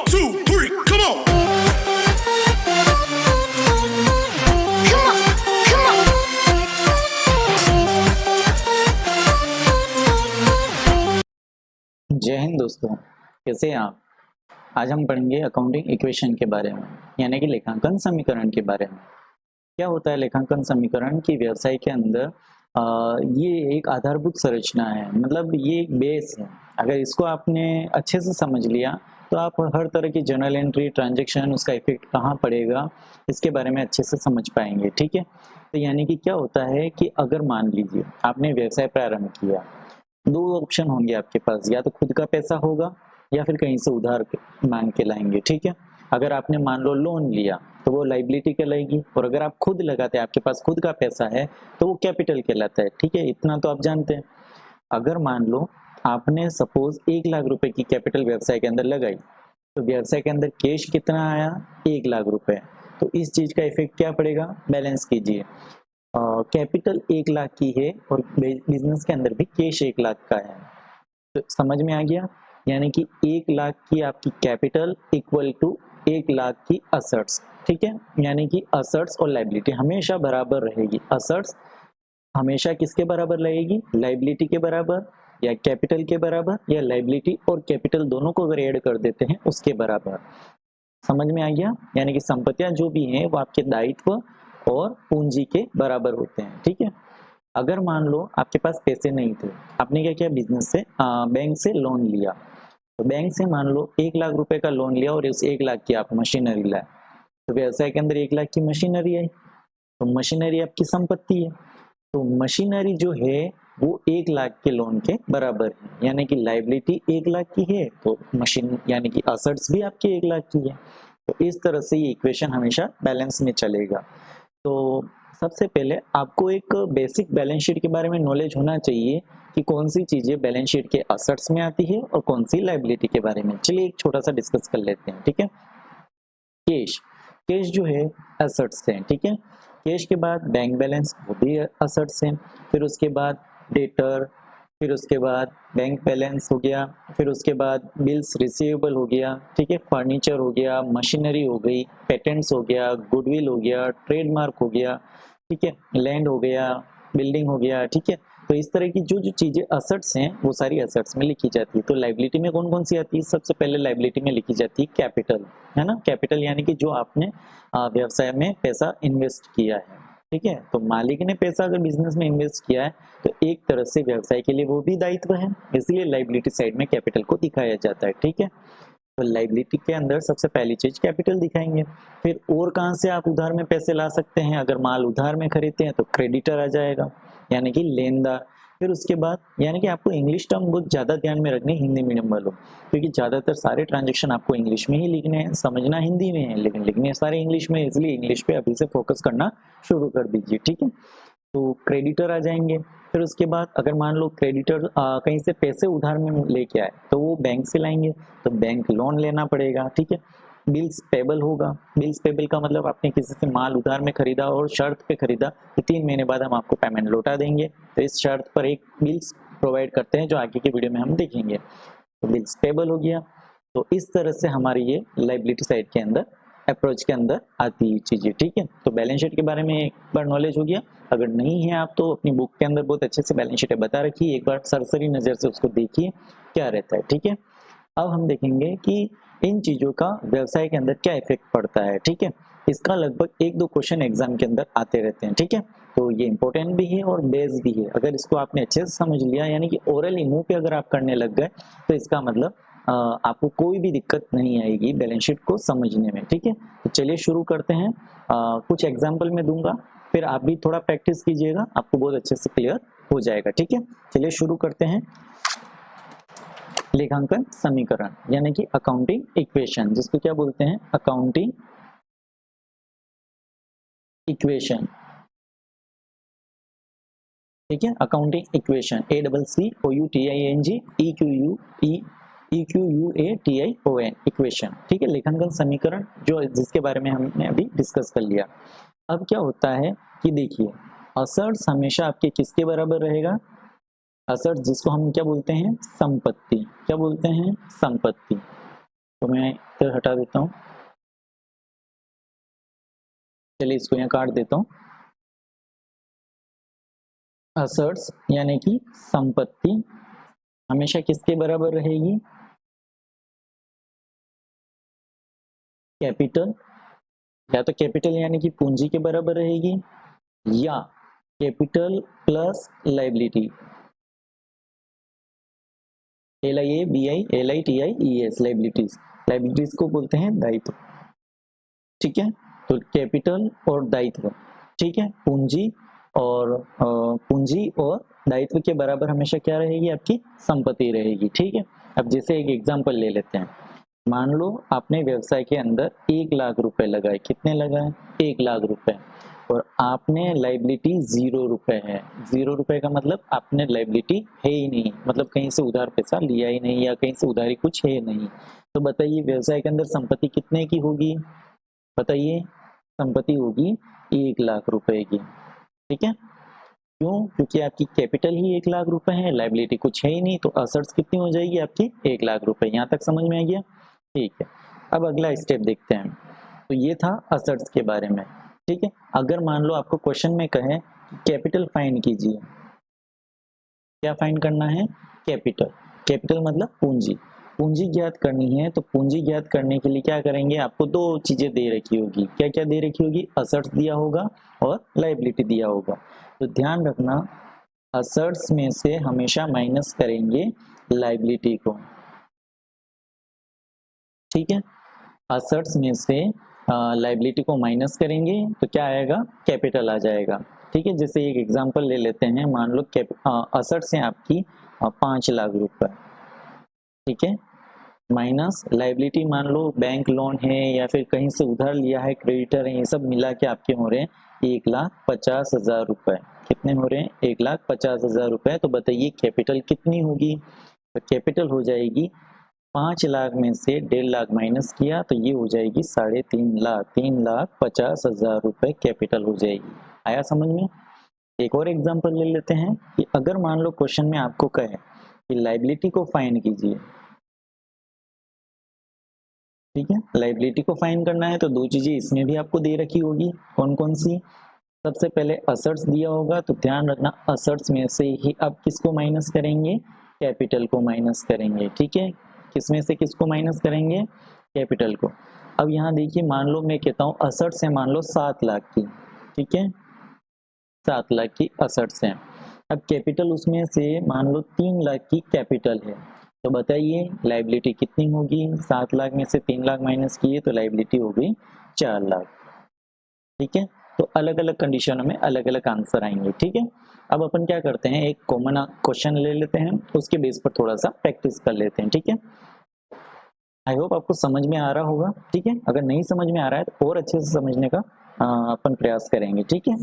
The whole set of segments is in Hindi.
2, 3, come on. जय हिंद दोस्तों, कैसे हैं आप। आज हम पढ़ेंगे अकाउंटिंग इक्वेशन के बारे में, यानी कि लेखांकन समीकरण के बारे में। क्या होता है लेखांकन समीकरण की व्यवसाय के अंदर ये एक आधारभूत संरचना है, मतलब ये एक बेस है। अगर इसको आपने अच्छे से समझ लिया तो आप हर तरह की जर्नल एंट्री, ट्रांजैक्शन, उसका इफेक्ट कहाँ पड़ेगा, इसके बारे में अच्छे से समझ पाएंगे। ठीक है, तो यानी कि क्या होता है कि अगर मान लीजिए आपने व्यवसाय प्रारंभ किया, दो ऑप्शन होंगे आपके पास, या तो खुद का पैसा होगा या फिर कहीं से उधार मांग के लाएंगे। ठीक है, अगर आपने मान लो लोन लिया तो वो लाइबिलिटी कहलाएगी, और अगर आप खुद लगाते हैं, आपके पास खुद का पैसा है, तो वो कैपिटल कहलाता है। ठीक है, इतना तो आप जानते हैं। अगर मान लो आपने सपोज 1 लाख रुपए की कैपिटल व्यवसाय के अंदर लगाई, तो व्यवसाय के अंदर कैश कितना आया, 1 लाख रुपए। तो इस चीज का इफेक्ट क्या पड़ेगा, बैलेंस कीजिए। कैपिटल 1 लाख की है और बिजनेस के अंदर भी कैश 1 लाख का है, तो समझ में आ गया। यानी कि 1 लाख की आपकी कैपिटल इक्वल टू 1 लाख की असेट्स। ठीक है, यानी कि असेट्स और लाइबिलिटी हमेशा बराबर रहेगी। असेट्स हमेशा किसके बराबर रहेगी, लाइबिलिटी के बराबर, या कैपिटल के बराबर, या लाइबिलिटी और कैपिटल दोनों को अगर ऐड कर देते हैं उसके बराबर। समझ में आ गया, यानी कि संपत्तियां जो भी हैं वो आपके दायित्व और पूंजी के बराबर होते हैं। ठीक है, अगर मान लो आपके पास पैसे नहीं थे, आपने क्या किया, बिजनेस से बैंक से लोन लिया, तो बैंक से मान लो 1 लाख रुपए का लोन लिया और उस 1 लाख की आप मशीनरी लाए, तो व्यवसाय के अंदर 1 लाख की मशीनरी आई, तो मशीनरी आपकी संपत्ति है। तो मशीनरी जो है वो 1 लाख के लोन के बराबर है, यानी कि लाइबिलिटी 1 लाख की है तो मशीन यानी कि असेट्स भी आपकी 1 लाख की है। तो इस तरह से ये इक्वेशन हमेशा बैलेंस में चलेगा। तो सबसे पहले आपको एक बेसिक बैलेंस शीट के बारे में नॉलेज होना चाहिए कि कौन सी चीजें बैलेंस शीट के असेट्स में आती है और कौन सी लाइबिलिटी के बारे में। चलिए एक छोटा सा डिस्कस कर लेते हैं। ठीक है, कैश, कैश जो है असेट्स है। ठीक है, कैश के बाद बैंक बैलेंस, वो भी असेट्स है। फिर उसके बाद डेटर, फिर उसके बाद बैंक बैलेंस हो गया, फिर उसके बाद बिल्स रिसीवेबल हो गया। ठीक है, फर्नीचर हो गया, मशीनरी हो गई, पेटेंट्स हो गया, गुडविल हो गया, ट्रेडमार्क हो गया। ठीक है, लैंड हो गया, बिल्डिंग हो गया। ठीक है, तो इस तरह की जो जो चीजें असेट्स हैं वो सारी असेट्स में लिखी जाती है। तो लाइबिलिटी में कौन कौन सी आती है, सबसे पहले लाइबिलिटी में लिखी जाती है कैपिटल, है ना। कैपिटल यानी कि जो आपने व्यवसाय में पैसा इन्वेस्ट किया है। ठीक है, तो मालिक ने पैसा अगर बिजनेस में इन्वेस्ट किया है तो एक तरह से व्यवसाय के लिए वो भी दायित्व है, इसलिए लाइबिलिटी साइड में कैपिटल को दिखाया जाता है। ठीक है, तो लाइबिलिटी के अंदर सबसे पहली चीज कैपिटल दिखाएंगे। फिर और कहां से आप उधार में पैसे ला सकते हैं, अगर माल उधार में खरीदते हैं तो क्रेडिटर आ जाएगा, यानी कि लेनदार। फिर उसके बाद यानी कि आपको इंग्लिश टर्म बहुत ज्यादा ध्यान में रखने, हिंदी मीडियम वालों, क्योंकि ज्यादातर सारे ट्रांजेक्शन आपको इंग्लिश में ही लिखने हैं, समझना हिंदी में है लेकिन लिखने सारे इंग्लिश में, इसलिए इंग्लिश पे अभी से फोकस करना शुरू कर दीजिए। ठीक है, तो क्रेडिटर आ जाएंगे। फिर उसके बाद अगर मान लो क्रेडिटर कहीं से पैसे उधार में लेके आए तो वो बैंक से लाएंगे, तो बैंक लोन लेना पड़ेगा। ठीक है, बिल्स पेबल होगा। बिल्स पेबल का मतलब आपने किसी से माल उधार में खरीदा और शर्त पे खरीदा तो 3 महीने बाद हम आपको पेमेंट लौटा देंगे, तो इस शर्त पर एक बिल्स प्रोवाइड करते हैं जो आगे की वीडियो में हम देखेंगे। तो बिल्स पेबल हो गया। तो इस तरह से हमारी ये लाइबिलिटी साइड के अंदर, अप्रोच के अंदर आती है चीजें। ठीक है, तो बैलेंस शीट के बारे में एक बार नॉलेज हो गया। अगर नहीं है आप तो अपनी बुक के अंदर बहुत अच्छे से बैलेंस शीट बता रखी है, एक बार सरसरी नजर से उसको देखिए क्या रहता है। ठीक है, अब हम देखेंगे कि इन चीजों का व्यवसाय के अंदर क्या इफेक्ट पड़ता है। ठीक है, इसका लगभग 1-2 क्वेश्चन एग्जाम के अंदर आते रहते हैं। ठीक है, तो ये इंपॉर्टेंट भी है और बेस भी है। अगर इसको आपने अच्छे से समझ लिया, यानी कि ओरली मुंह पे अगर आप करने लग गए तो इसका मतलब आपको कोई भी दिक्कत नहीं आएगी बैलेंस शीट को समझने में। ठीक है, तो चलिए शुरू करते हैं। कुछ एग्जाम्पल मैं दूंगा, फिर आप भी थोड़ा प्रैक्टिस कीजिएगा, आपको बहुत अच्छे से क्लियर हो जाएगा। ठीक है, चलिए शुरू करते हैं। लेखांकन समीकरण यानी कि अकाउंटिंग इक्वेशन, जिसको क्या बोलते हैं, अकाउंटिंग इक्वेशन। ठीक है, अकाउंटिंग इक्वेशन, ACCOUTING इक्वेशन। ठीक है, लेखांकन समीकरण जो जिसके बारे में हमने अभी डिस्कस कर लिया। अब क्या होता है कि देखिए, असेट्स हमेशा आपके किसके बराबर रहेगा, असेट्स जिसको हम क्या बोलते हैं, संपत्ति। क्या बोलते हैं, संपत्ति। तो मैं इधर हटा देता हूँ। चलिए इसको यहाँ काट देता हूँ। असेट्स यानी कि संपत्ति हमेशा किसके बराबर रहेगी? कैपिटल, या तो कैपिटल यानी कि पूंजी के बराबर रहेगी, या capital plus liability, LIABILITIES, liabilities. Liabilities को बोलते हैं दायित्व, ठीक है। तो कैपिटल और दायित्व, ठीक है, पूंजी और दायित्व के बराबर हमेशा क्या रहेगी? आपकी संपत्ति रहेगी, ठीक है। अब जैसे एक एग्जांपल ले लेते हैं। मान लो आपने व्यवसाय के अंदर 1,00,000 रुपए लगाए। कितने लगाए? 1,00,000 रुपए। और आपने लाइबिलिटी 0 रुपए है। 0 रुपए का मतलब आपने लाइबिलिटी है ही नहीं, मतलब कहीं से उधार पैसा लिया ही नहीं, या कहीं से उधारी कुछ है नहीं। तो बताइए व्यवसाय के अंदर संपत्ति कितने की होगी? बताइए, संपत्ति होगी 1,00,000 रुपए की, ठीक है। क्यों? क्योंकि आपकी कैपिटल ही 1,00,000 रुपए है, लाइबिलिटी कुछ है ही नहीं, तो असेट्स कितनी हो जाएगी आपकी? 1,00,000 रुपए। यहाँ तक समझ में आ गया? ठीक है। अब अगला स्टेप देखते हैं। तो ये था असेट्स के बारे में, ठीक है। अगर मान लो आपको क्वेश्चन में कहे कैपिटल फाइंड कीजिए, क्या फाइंड करना है? कैपिटल। कैपिटल मतलब पूंजी। पूंजी ज्ञात करनी है, तो पूंजी ज्ञात करने के लिए क्या करेंगे? आपको दो चीजें दे रखी होगी। क्या क्या दे रखी होगी? असेट्स दिया होगा और लाइबिलिटी दिया होगा। तो ध्यान रखना, असेट्स में से हमेशा माइनस करेंगे लाइबिलिटी को, ठीक है। असेट्स में से लाइबिलिटी को माइनस करेंगे तो क्या आएगा? कैपिटल आ जाएगा, ठीक है। जैसे एक एग्जांपल ले लेते हैं। मान लो असेट्स हैं आपकी 5,00,000 रुपए, ठीक है, माइनस लाइबिलिटी मान लो बैंक लोन है या फिर कहीं से उधार लिया है, क्रेडिटर है, ये सब मिला के आपके हो रहे हैं 1,50,000 रुपए। कितने हो रहे हैं? 1,50,000 रुपए। तो बताइए कैपिटल कितनी होगी? तो कैपिटल हो जाएगी 5,00,000 में से 1,50,000 माइनस किया तो ये हो जाएगी 3,50,000, 3,50,000 रुपए कैपिटल हो जाएगी। आया समझ में? एक और एग्जांपल ले लेते हैं कि अगर मान लो क्वेश्चन में आपको कहे कि लाइबिलिटी को फाइंड कीजिए, ठीक है। लाइबिलिटी को फाइंड करना है तो दो चीजें इसमें भी आपको दे रखी होगी। कौन कौन सी? सबसे पहले असेट्स दिया होगा, तो ध्यान रखना असेट्स में से ही आप किसको माइनस करेंगे? कैपिटल को माइनस करेंगे, ठीक है। किसमें से किसको माइनस करेंगे? कैपिटल को। अब यहाँ देखिए, मान लो मैं कहता हूँ असेट्स है मान लो 7,00,000 की, ठीक है, 7,00,000 की असेट्स हैं। अब कैपिटल उसमें से मान लो 3,00,000 की कैपिटल है। तो बताइए लाइबिलिटी कितनी होगी? 7,00,000 में से 3,00,000 माइनस किए तो लाइबिलिटी हो गई 4,00,000, ठीक है। तो अलग अलग कंडीशनों में अलग अलग आंसर आएंगे, ठीक है। अब अपन क्या करते हैं, एक कॉमन क्वेश्चन ले लेते हैं, उसके बेस पर थोड़ा सा प्रैक्टिस कर लेते हैं, ठीक है। आई होप आपको समझ में आ रहा होगा, ठीक है। अगर नहीं समझ में आ रहा है तो और अच्छे से समझने का अपन प्रयास करेंगे, ठीक है।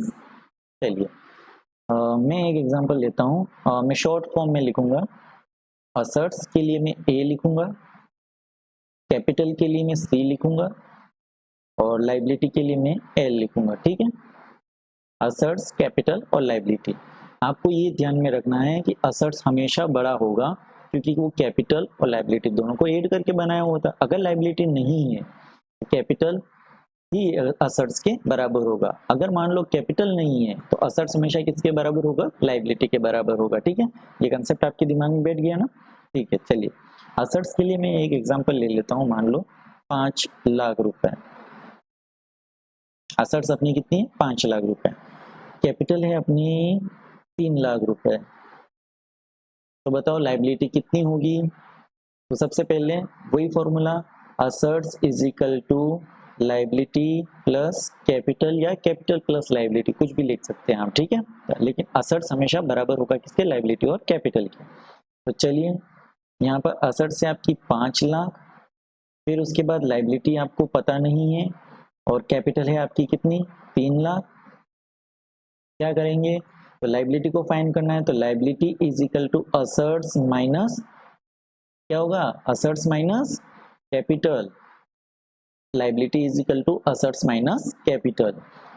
चलिए मैं एक एग्जांपल लेता हूँ। मैं शॉर्ट फॉर्म में लिखूंगा। असेट्स के लिए मैं ए लिखूंगा, कैपिटल के लिए मैं सी लिखूंगा, और लाइबिलिटी के लिए मैं एल लिखूंगा, ठीक है। असेट्स, कैपिटल और लाइबिलिटी। आपको ये ध्यान में रखना है कि असेट्स हमेशा बड़ा होगा, क्योंकि वो कैपिटल और लाइबिलिटी दोनों को ऐड करके बनाया होता है। अगर लाइबिलिटी नहीं है तो कैपिटल ही असेट्स के बराबर होगा। अगर मान लो कैपिटल नहीं है तो असेट्स हमेशा किसके बराबर होगा? लाइबिलिटी के बराबर होगा, ठीक है। ये कंसेप्ट आपके दिमाग में बैठ गया ना? ठीक है। चलिए असेट्स के लिए मैं एक एग्जांपल ले लेता हूँ। मान लो 5,00,000 रुपए। असेट्स अपनी कितनी है? 5,00,000 रुपए। कैपिटल है अपनी 3,00,000 रुपए। तो बताओ लाइबिलिटी कितनी होगी? तो सबसे पहले वही formula, assets is equal to liability plus capital, या कैपिटल प्लस लाइबिलिटी, कुछ भी लिख सकते हैं आप, ठीक है। लेकिन असेट्स हमेशा बराबर होगा किसके? लाइबिलिटी और कैपिटल के। तो चलिए यहाँ पर असेट्स है आपकी 5,00,000, फिर उसके बाद लाइबिलिटी आपको पता नहीं है, और कैपिटल है आपकी कितनी? 3,00,000। क्या करेंगे? तो लाइबिलिटी को फाइंड करना है, तो liability is equal to assets minus, क्या होगा? Assets minus capital. Liability is equal to assets minus capital.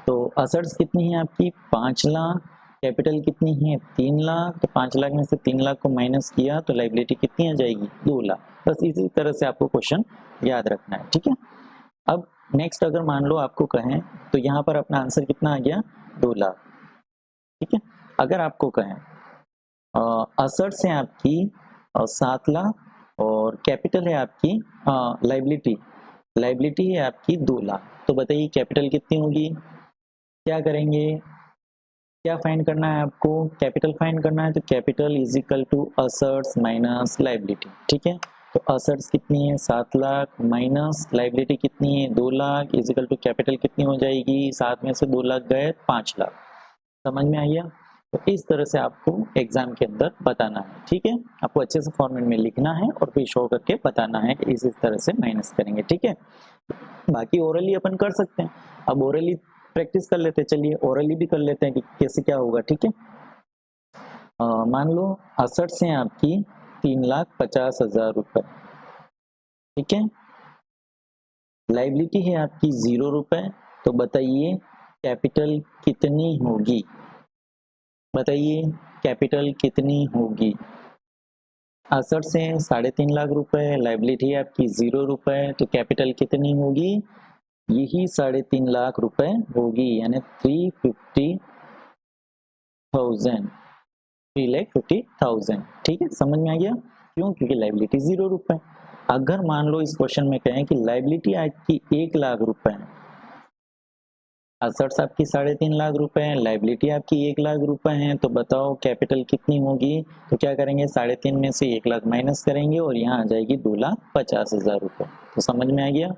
तो असेट्स कितनी है आपकी? 5,00,000, कैपिटल कितनी है 3 लाख, तो 5 लाख में से 3 लाख को माइनस किया तो लाइबिलिटी कितनी आ जाएगी 2 लाख। बस इसी तरह से आपको क्वेश्चन याद रखना है, ठीक है। अब नेक्स्ट अगर मान लो आपको कहें तो यहाँ पर अपना आंसर कितना आ गया 2 लाख, ठीक है। अगर आपको कहें असर्ट्स है आपकी 7 लाख और कैपिटल है आपकी लाइबिलिटी है आपकी 2 लाख, तो बताइए कैपिटल कितनी होगी। क्या करेंगे, क्या फाइंड करना है आपको, कैपिटल फाइंड करना है, तो capital is equal to assets minus liability, ठीक है। तो असर्ट्स कितनी है 7 लाख माइनस लाइबिलिटी कितनी है 2 lakh is equal to capital कितनी हो जाएगी, 7 में से 2 लाख गए 5 लाख। समझ में आ गया। तो इस तरह से आपको एग्जाम के अंदर बताना है, ठीक है। आपको अच्छे से फॉर्मेट में लिखना है और फिर शो करके बताना है कि इस तरह से माइनस करेंगे, ठीक है। बाकी ओरली अपन कर सकते हैं, अब ओरली प्रैक्टिस कर लेते हैं, चलिए ओरली भी कर लेते हैं कि कैसे क्या होगा, ठीक है। मान लो असर्ट्स हैं आपकी 3,50,000 रुपए, ठीक है। लाइबिलिटी है आपकी 0 रुपए, तो बताइए कैपिटल कितनी होगी, बताइए कैपिटल कितनी होगी। असर्ट्स हैं 3.5 लाख रुपए, लाइबिलिटी है आपकी 0 रुपए, तो कैपिटल कितनी होगी, यही 3.5 लाख रुपए होगी, यानी 3,50,000, ठीक है। समझ में आ गया, क्यों, क्योंकि लाइबिलिटी 0 रुपए। अगर मान लो इस क्वेश्चन में कहें कि लाइबिलिटी आपकी 1 लाख रुपए है, असर्ट्स आपकी 3.5 लाख रुपए हैं, लाइबिलिटी आपकी 1 लाख रुपए हैं, तो बताओ कैपिटल कितनी होगी। तो क्या करेंगे 3.5 में से 1 लाख माइनस करेंगे और यहाँ आ जाएगी 2,50,000 रुपए। तो समझ में आ गया,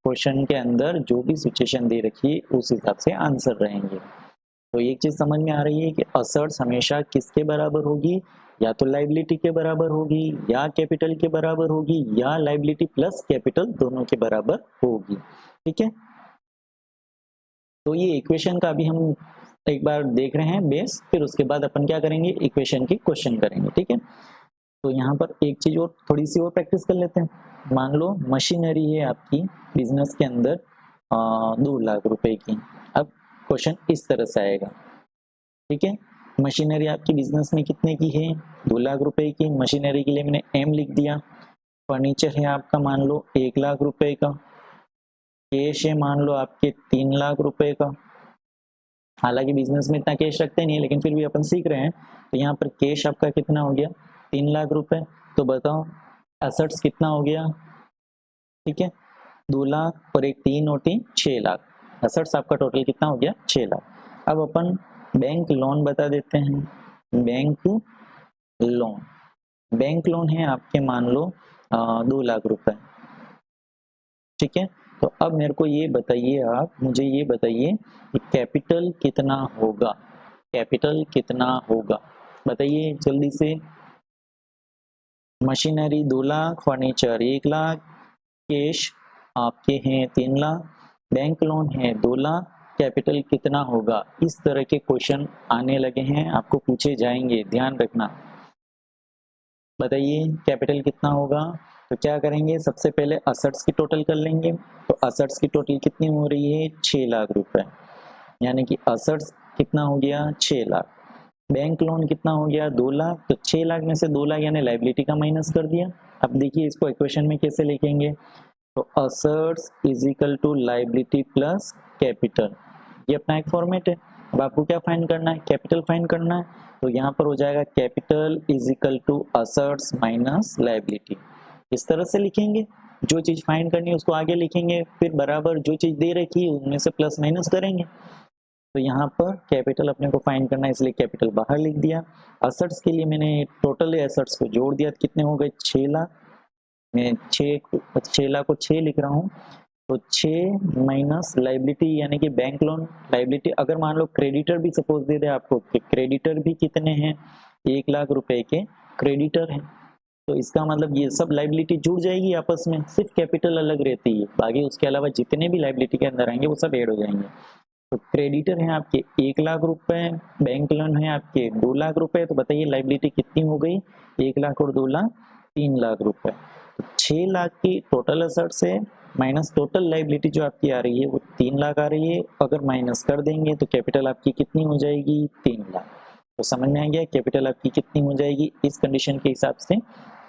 क्वेश्चन के अंदर जो भी सिचुएशन दे रखी है उस हिसाब से आंसर रहेंगे। तो एक चीज समझ में आ रही है कि असर्ट्स हमेशा किसके बराबर होगी, या तो लाइबिलिटी के बराबर होगी, या कैपिटल के बराबर होगी, या लाइबिलिटी प्लस कैपिटल दोनों के बराबर होगी, ठीक है। तो ये इक्वेशन का अभी हम एक बार देख रहे हैं बेस, फिर उसके बाद अपन क्या करेंगे इक्वेशन की क्वेश्चन करेंगे, ठीक है। तो यहाँ पर एक चीज और थोड़ी सी और प्रैक्टिस कर लेते हैं। मान लो मशीनरी है आपकी बिजनेस के अंदर 2 लाख रुपए की। अब क्वेश्चन इस तरह से आएगा, ठीक है। मशीनरी आपकी बिजनेस में कितने की है 2 लाख रुपए की, मशीनरी के लिए मैंने एम लिख दिया। फर्नीचर है आपका मान लो 1 लाख रुपए का, कैश है मान लो आपके 3 लाख रुपए का। हालांकि बिजनेस में इतना कैश रखते नहीं है, लेकिन फिर भी अपन सीख रहे हैं। तो यहाँ पर कैश आपका कितना हो गया 3 लाख रुपए, तो बताओ एसेट्स कितना हो गया, ठीक है 2 लाख और एक 3 और 3 6 लाख, एसेट्स आपका टोटल कितना हो गया 6 लाख। अब अपन बैंक लोन बता देते हैं, बैंक लोन, बैंक लोन है आपके मान लो 2 लाख रुपए, ठीक है। तो अब मेरे को ये बताइए, आप मुझे ये बताइए कि कैपिटल कितना होगा, कैपिटल कितना होगा बताइए जल्दी से। Machinery 2 lakh, furniture 1 lakh, cash आपके हैं 3 लाख, बैंक लोन है 2 लाख, कैपिटल कितना होगा। इस तरह के क्वेश्चन आने लगे हैं, आपको पूछे जाएंगे, ध्यान रखना। बताइए कैपिटल कितना होगा। तो क्या करेंगे सबसे पहले असेट्स की टोटल कर लेंगे। तो असेट्स की टोटल कितनी हो रही है 6 लाख रुपए, यानी कि असेट्स कितना हो गया 6 लाख। बैंक लोन कितना हो गया 2 लाख, तो 6 लाख में से 2 लाख यानी लाइबिलिटी का माइनस कर दिया। अब देखिए इसको इक्वेशन में कैसे लिखेंगे, तो assets is equal to liability plus capital, ये अपना एक फॉर्मेट है। अब आपको क्या फाइंड करना है कैपिटल फाइंड करना है, तो यहाँ पर हो जाएगा capital is equal to assets minus liability. इस तरह से लिखेंगे, जो चीज फाइंड करनी है उसको आगे लिखेंगे, फिर बराबर जो चीज दे रखी है उनमें से प्लस माइनस करेंगे। तो यहाँ पर कैपिटल अपने को फाइंड करना है, इसलिए कैपिटल बाहर लिख दिया। असेट्स के लिए मैंने टोटल एसेट्स को जोड़ दिया, कितने हो गए 6 लाख, मैं 6 लाख को 6 लिख रहा हूँ। तो 6 माइनस लाइबिलिटी यानी कि बैंक लोन लाइबिलिटी। अगर मान लो क्रेडिटर भी सपोज दे दे आपको, क्रेडिटर भी कितने हैं 1 लाख रुपए के क्रेडिटर हैं, तो इसका मतलब ये सब लाइबिलिटी जुड़ जाएगी आपस में, सिर्फ कैपिटल अलग रहती है, बाकी उसके अलावा जितने भी लाइबिलिटी के अंदर आएंगे वो सब ऐड हो जाएंगे। तो क्रेडिटर है आपके 1 लाख रुपए, बैंक लोन है आपके 2 लाख रुपए, तो बताइए लाइबिलिटी कितनी हो गई 1 लाख और 2 लाख 3 लाख रुपए। तो 6 लाख की टोटल असेट्स है माइनस टोटल लाइबिलिटी जो आपकी आ रही है वो 3 लाख आ रही है। अगर माइनस कर देंगे तो कैपिटल आपकी कितनी हो जाएगी 3 लाख। तो समझ में आ गया कैपिटल आपकी कितनी हो जाएगी इस कंडीशन के हिसाब से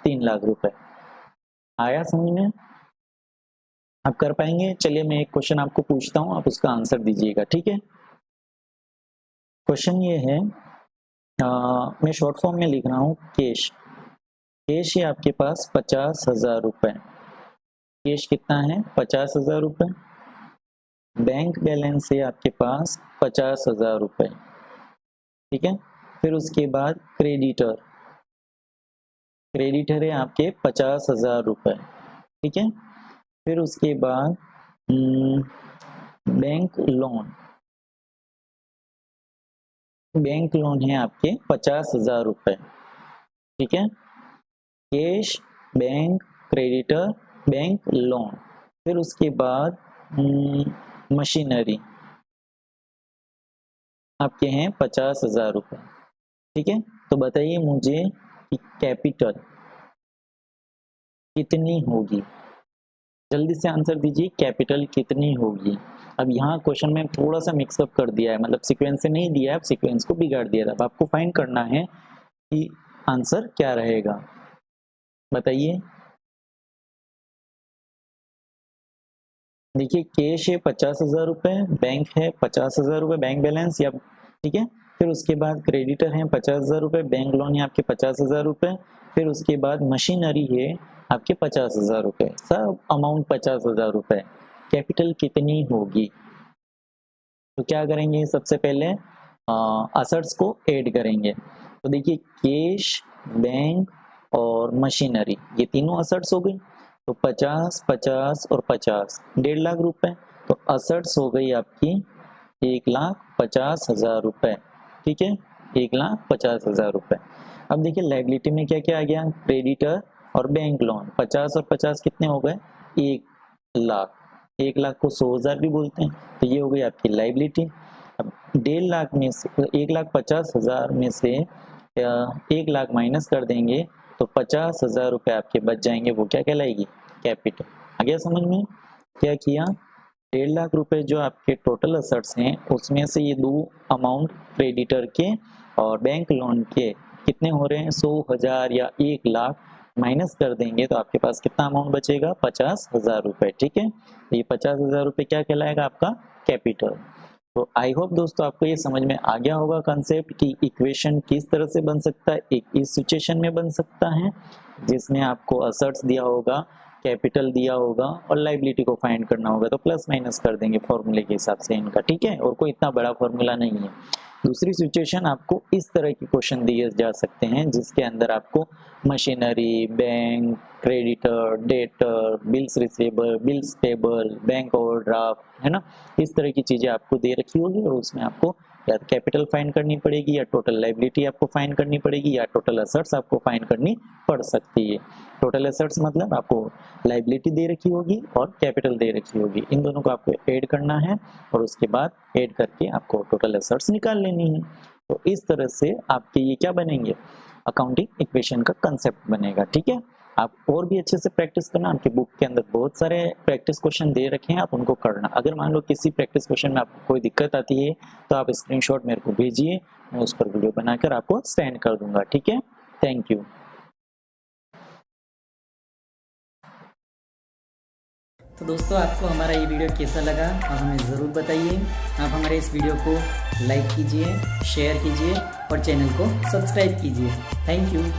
3 लाख रुपए। आया समझ में? आप कर पाएंगे? चलिए मैं एक क्वेश्चन आपको पूछता हूँ, आप उसका आंसर दीजिएगा, ठीक है। क्वेश्चन ये है, मैं शॉर्ट फॉर्म में लिख रहा हूँ कैश। कैश है आपके पास 50,000 रुपए। कैश कितना है? 50,000 रुपए। बैंक बैलेंस है आपके पास 50,000 रुपए, ठीक है। फिर उसके बाद क्रेडिटर, क्रेडिटर है आपके 50,000 रुपए, ठीक है। फिर उसके बाद बैंक लोन, बैंक लोन है आपके 50,000 रुपए, ठीक है। Cash, bank, creditor, bank loan. फिर उसके बाद मशीनरी आपके हैं 50,000 रुपए, ठीक है। तो बताइए मुझे कि कैपिटल कितनी होगी, जल्दी से आंसर दीजिए, कैपिटल कितनी होगी। अब यहाँ क्वेश्चन में थोड़ा सा मिक्सअप कर दिया है, मतलब सीक्वेंस से नहीं दिया है, सीक्वेंस को बिगाड़ दिया था। अब आपको फाइंड करना है कि आंसर क्या रहेगा, बताइए। देखिए कैश है 50,000 रुपए, बैंक है 50,000 रुपए, बैंक बैलेंस या, ठीक है। फिर उसके बाद क्रेडिटर है 50,000 रुपए, बैंक लोन है आपके 50,000 रुपए। फिर उसके बाद मशीनरी है आपके 50,000 रुपए, सब अमाउंट 50,000 रुपए। कैपिटल कितनी होगी? तो क्या करेंगे, सबसे पहले असेट्स को ऐड करेंगे। तो देखिए कैश, बैंक और मशीनरी, ये तीनों असेट्स हो गई। तो 50, 50 और 50, 1.5 लाख रुपए। तो असेट्स हो गई आपकी 1,50,000 रुपए, ठीक है, 1,50,000 रुपए। अब देखिए लाइबिलिटी में क्या क्या आ गया, क्रेडिटर और बैंक लोन। 50 और 50 कितने हो गए, 1 लाख। 1 लाख को 100,000 भी बोलते हैं, तो ये हो गई आपकी लाइबिलिटी। अब 1.5 लाख में से 1,50,000 में से 1 लाख माइनस कर देंगे तो 50,000 रुपए आपके बच जाएंगे, वो क्या कहलाएगी, कैपिटल। आ गया समझ में? क्या किया, 1.5 लाख रुपए जो आपके टोटल असेट्स हैं उसमें से ये 2 अमाउंट क्रेडिटर के और बैंक लोन के कितने हो रहे हैं, 100,000 या 1 लाख माइनस कर देंगे तो आपके पास कितना अमाउंट बचेगा, 50,000 रुपए, ठीक है। ये 50,000 रुपए क्या कहलाएगा, आपका कैपिटल। तो आई होप दोस्तों आपको ये समझ में आ गया होगा कंसेप्ट कि इक्वेशन किस तरह से बन सकता है। एक इस सिचुएशन में बन सकता है जिसमें आपको असेट्स दिया होगा, कैपिटल दिया होगा और लाइबिलिटी को फाइंड करना होगा, तो प्लस माइनस कर देंगे फॉर्मूले के हिसाब से इनका, ठीक है। और कोई इतना बड़ा फॉर्मूला नहीं है। दूसरी सिचुएशन आपको इस तरह की क्वेश्चन दिए जा सकते हैं जिसके अंदर आपको machinery, bank, creditor, debtor, bills receivable, bills payable, bank overdraft, है ना, इस तरह की चीजें आपको दे रखी होगी और उसमें आपको या कैपिटल फाइंड करनी पड़ेगी या टोटल लाइबिलिटी आपको फाइंड करनी पड़ेगी या टोटल असेट्स आपको फाइंड करनी पड़ सकती है। टोटल असेट्स मतलब आपको लाइबिलिटी दे रखी होगी और कैपिटल दे रखी होगी, इन दोनों को आपको ऐड करना है और उसके बाद ऐड करके आपको टोटल असेट्स निकाल लेनी है। तो इस तरह से आपके ये क्या बनेंगे, अकाउंटिंग इक्वेशन का कंसेप्ट बनेगा, ठीक है। आप और भी अच्छे से प्रैक्टिस करना, आपके बुक के अंदर बहुत सारे प्रैक्टिस क्वेश्चन दे रखे हैं, आप उनको करना। अगर मान लो किसी प्रैक्टिस क्वेश्चन में आपको कोई दिक्कत आती है तो आप स्क्रीनशॉट मेरे को भेजिए, मैं उस पर वीडियो बनाकर आपको सेंड कर दूंगा, ठीक है। Thank you. तो दोस्तों आपको हमारा ये वीडियो कैसा लगा आप हमें ज़रूर बताइए। आप हमारे इस वीडियो को लाइक कीजिए, शेयर कीजिए और चैनल को सब्सक्राइब कीजिए। Thank you.